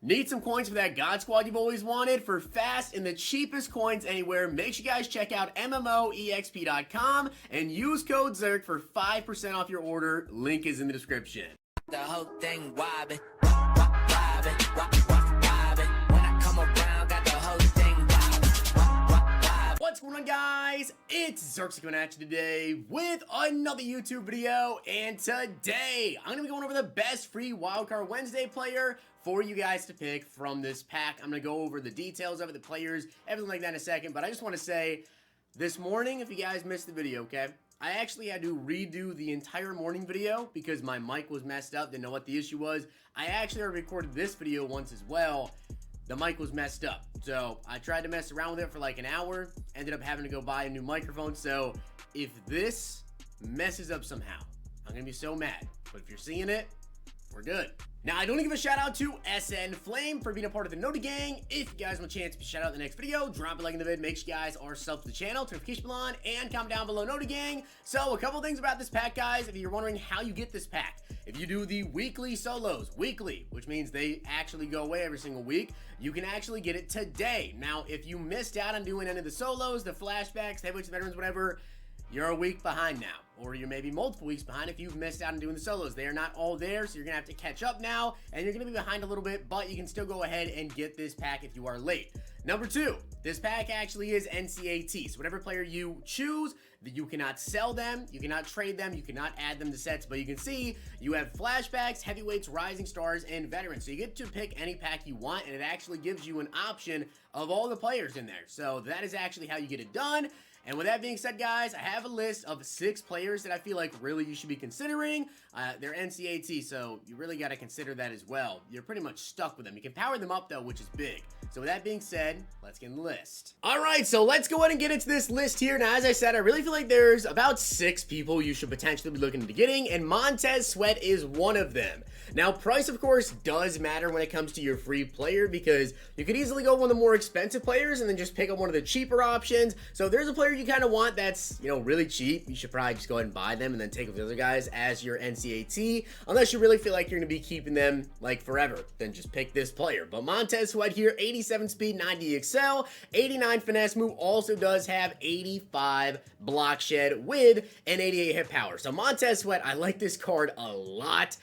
Need some coins for that God Squad you've always wanted? For fast and the cheapest coins anywhere, make sure you guys check out MMOEXP.com and use code ZERK for 5% off your order. Link is in the description. The whole thing wobbin', wobbin'. When I come around, got the whole thing wobbin'. What's going on, guys? It's Zirksee coming at you today with another YouTube video, and today I'm gonna be going over the best free Wildcard Wednesday player for you guys to pick from this pack. I'm gonna go over the details of it, the players, everything like that in a second, but I just want to say this morning, if you guys missed the video, okay, I actually had to redo the entire morning video because my mic was messed up, didn't know what the issue was. I actually already recorded this video once as well. The mic was messed up, so I tried to mess around with it for like an hour, ended up having to go buy a new microphone. So if this messes up somehow, I'm gonna be so mad, but if you're seeing it, we're good. Now, I do want to give a shout out to SN Flame for being a part of the Noti Gang. If you guys want a chance to be shout out in the next video, drop a like in the vid, make sure you guys are subbed to the channel, turn notification bell on, and comment down below Noti Gang. So a couple things about this pack, guys, if you're wondering how you get this pack. If you do the weekly solos, weekly, which means they actually go away every single week, you can actually get it today. Now, if you missed out on doing any of the solos, the flashbacks, heavyweights, veterans, whatever, you're a week behind now, or you're maybe multiple weeks behind if you've missed out on doing the solos. They are not all there, so you're gonna have to catch up now, and you're gonna be behind a little bit, but you can still go ahead and get this pack if you are late. Number two, this pack actually is NCAT, so whatever player you choose, you cannot sell them, you cannot trade them, you cannot add them to sets, but you can see you have flashbacks, heavyweights, rising stars, and veterans. So you get to pick any pack you want, and it actually gives you an option of all the players in there. So that is actually how you get it done. And with that being said, guys, I have a list of 6 players that I feel like really you should be considering. They're NCAT, so you really got to consider that as well. You're pretty much stuck with them. You can power them up, though, which is big. So with that being said, let's get in the list. All right, so let's go ahead and get into this list here. Now, as I said, I really feel like there's about 6 people you should potentially be looking into getting, and Montez Sweat is one of them. Now, price, of course, does matter when it comes to your free player because you could easily go one of the more expensive players and then just pick up one of the cheaper options. So if there's a player you kind of want that's, really cheap, you should probably just go ahead and buy them and then take up the other guys as your NCAT, unless you really feel like you're going to be keeping them like forever, then just pick this player. But Montez Sweat here, 87 speed, 90 excel, 89 finesse move, also does have 85 block shed with an 88 hit power. So Montez Sweat, I like this card a lot.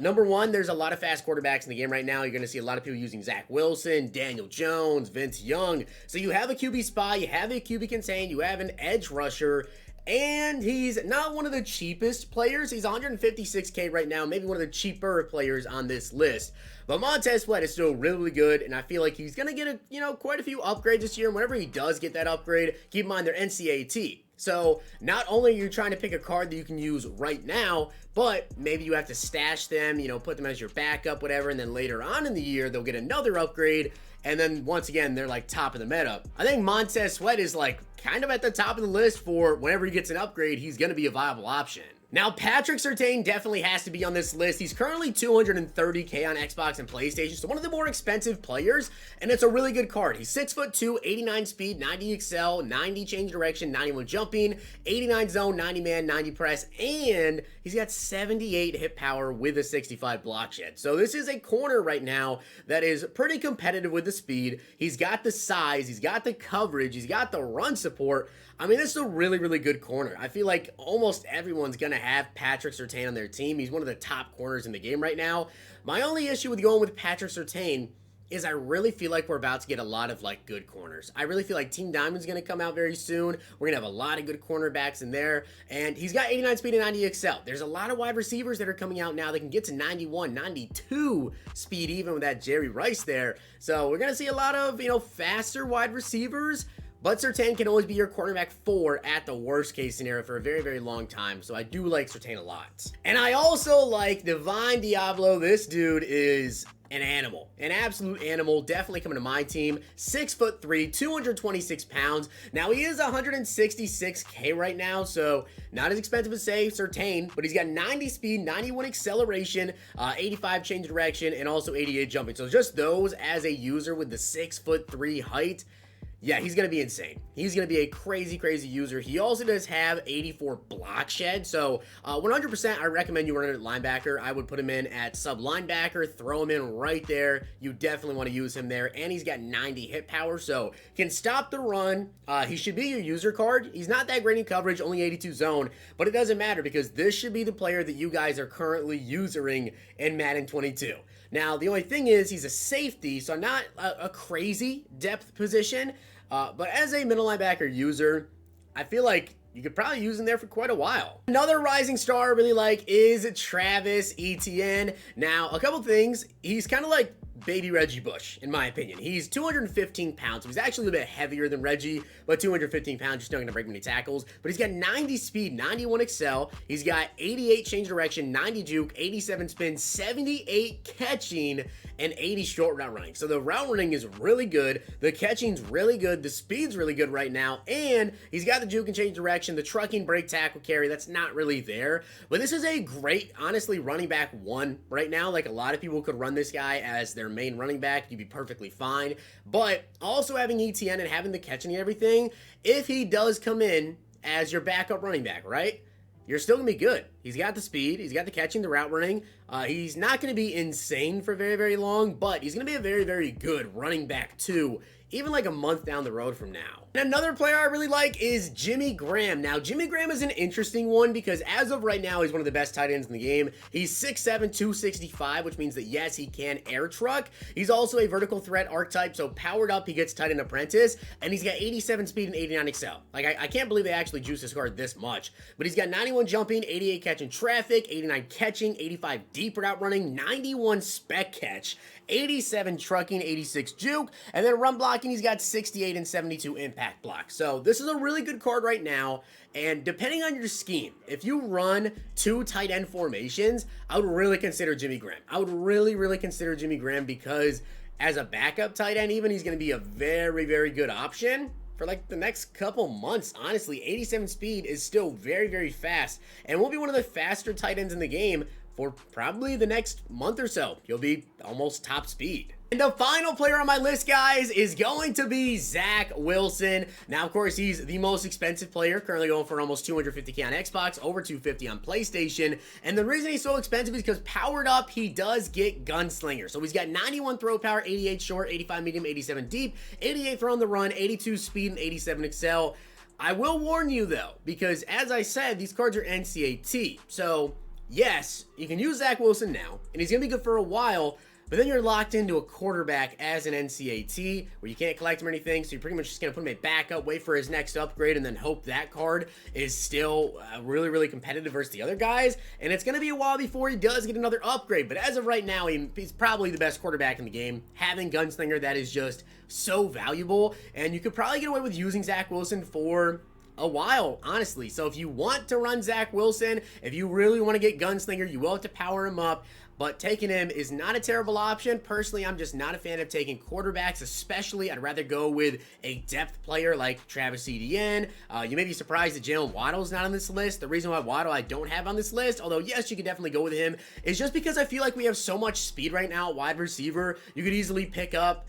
Number one, there's a lot of fast quarterbacks in the game right now. You're going to see a lot of people using Zach Wilson, Daniel Jones, Vince Young. So you have a QB spy, you have a QB contain, you have an edge rusher, and he's not one of the cheapest players. He's 156K right now, maybe one of the cheaper players on this list. But Montez Sweat is still really good, and I feel like he's going to get quite a few upgrades this year. And whenever he does get that upgrade, keep in mind they're NCAT. So not only are you trying to pick a card that you can use right now, but maybe you have to stash them, put them as your backup, whatever, and then later on in the year, they'll get another upgrade, and then once again, they're like top of the meta. I think Montez Sweat is like kind of at the top of the list for whenever he gets an upgrade, he's going to be a viable option. Now, Patrick Surtain definitely has to be on this list. He's currently 230K on Xbox and PlayStation, so one of the more expensive players, and it's a really good card. He's 6'2", 89 speed, 90 excel, 90 change direction, 91 jumping, 89 zone, 90 man, 90 press, and he's got 78 hit power with a 65 block shed. So this is a corner right now that is pretty competitive with the speed. He's got the size, he's got the coverage, he's got the run support. I mean, this is a really, really good corner. I feel like almost everyone's going to have Patrick Surtain on their team. He's one of the top corners in the game right now. My only issue with going with Patrick Surtain is I really feel like we're about to get a lot of good corners. I really feel like Team Diamond's going to come out very soon. We're going to have a lot of good cornerbacks in there. And he's got 89 speed and 90 excel. There's a lot of wide receivers that are coming out now that can get to 91, 92 speed even with that Jerry Rice there. So we're going to see a lot of, faster wide receivers. But Surtain can always be your cornerback 4 at the worst case scenario for a very, very long time. So I do like Surtain a lot. And I also like Divine Deablom. This dude is an animal, an absolute animal. Definitely coming to my team. 6'3", 226 pounds. Now he is 166K right now, so not as expensive as say Surtain, but he's got 90 speed, 91 acceleration, 85 change direction, and also 88 jumping. So just those as a user with the 6'3" height. yeah, he's going to be insane. He's going to be a crazy, crazy user. He also does have 84 block shed. So 100% I recommend you run it at linebacker. I would put him in at sub linebacker, throw him in right there. You definitely want to use him there. And he's got 90 hit power, so can stop the run. He should be your user card. He's not that great in coverage, only 82 zone, but it doesn't matter because this should be the player that you guys are currently using in Madden 22. Now, the only thing is he's a safety, so not a crazy depth position. But as a middle linebacker user, I feel like you could probably use him there for quite a while. Another rising star I really like is Travis Etienne. Now, a couple things. He's kind of like baby Reggie Bush, in my opinion. He's 215 pounds, so he's actually a little bit heavier than Reggie, but 215 pounds, you're still gonna break many tackles. But he's got 90 speed, 91 excel. He's got 88 change direction, 90 juke, 87 spin, 78 catching, and 80 short route running. So the route running is really good. The catching's really good. The speed's really good right now. And he's got the juke and change direction, the trucking, break, tackle, carry. That's not really there. But this is a great, honestly, running back one right now. Like, a lot of people could run this guy as their main running back. You'd be perfectly fine. But also having ETN and having the catching and everything, if he does come in as your backup running back, right? You're still going to be good. He's got the speed. He's got the catching, the route running. He's not going to be insane for very, very long, but he's going to be a very, very good running back too, even like a month down the road from now. And another player I really like is Jimmy Graham. Now, Jimmy Graham is an interesting one because as of right now, he's one of the best tight ends in the game. He's 6'7", 265, which means that, yes, he can air truck. He's also a vertical threat archetype, so powered up, he gets tight end apprentice, and he's got 87 speed and 89 excel. Like, I can't believe they actually juiced his card this much, but he's got 91 jumping, 88 catching traffic, 89 catching, 85 deep route running, 91 spec catch, 87 trucking, 86 juke, and then run blocking, he's got 68 and 72 impact block. So this is a really good card right now, and depending on your scheme, if you run 2 tight end formations, I would really consider Jimmy Graham. I would really consider Jimmy Graham because as a backup tight end even, he's going to be a very, very good option for like the next couple months. Honestly, 87 speed is still very, very fast and will be one of the faster tight ends in the game for probably the next month or so. You'll be almost top speed. And the final player on my list, guys, is going to be Zach Wilson. Now, of course, he's the most expensive player, currently going for almost $250K on Xbox, over $250 on PlayStation. And the reason he's so expensive is because powered up, he does get Gunslinger. So he's got 91 throw power, 88 short, 85 medium, 87 deep, 88 throw on the run, 82 speed, and 87 excel. I will warn you, though, because as I said, these cards are NCAT. So yes, you can use Zach Wilson now, and he's going to be good for a while, but then you're locked into a quarterback as an NCAT where you can't collect him or anything, so you're pretty much just going to put him at backup, wait for his next upgrade, and then hope that card is still really competitive versus the other guys, and it's going to be a while before he does get another upgrade. But as of right now, he's probably the best quarterback in the game. Having Gunslinger, that is just so valuable, and you could probably get away with using Zach Wilson for a while, honestly. So if you want to run Zach Wilson, if you really want to get Gunslinger, you will have to power him up, but taking him is not a terrible option. Personally, I'm just not a fan of taking quarterbacks, especially I'd rather go with a depth player like Travis Etienne. You may be surprised that Jalen Waddle's not on this list. The reason why Waddle I don't have on this list, although yes, you could definitely go with him, is just because I feel like we have so much speed right now at wide receiver. You could easily pick up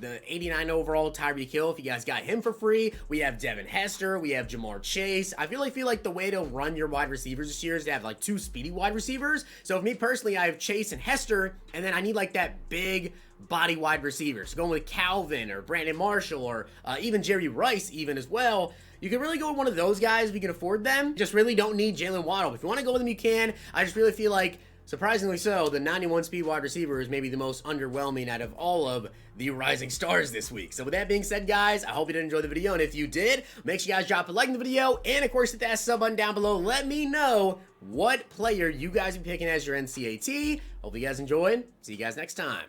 the 89 overall Tyreek Hill if you guys got him for free. We have Devin Hester. We have Jamar Chase. I feel like the way to run your wide receivers this year is to have like 2 speedy wide receivers. So for me personally, I have Chase and Hester, and then I need like that big body wide receiver. So going with Calvin or Brandon Marshall or even Jerry Rice even as well. You can really go with one of those guys if you can afford them. Just really don't need Jalen Waddle. If you want to go with him, you can. I just really feel like, surprisingly so, the 91 speed wide receiver is maybe the most underwhelming out of all of the rising stars this week. So with that being said, guys, I hope you did enjoy the video, and if you did, make sure you guys drop a like in the video, and of course hit that sub button down below. Let me know what player you guys are picking as your NCAT. Hope you guys enjoyed. See you guys next time.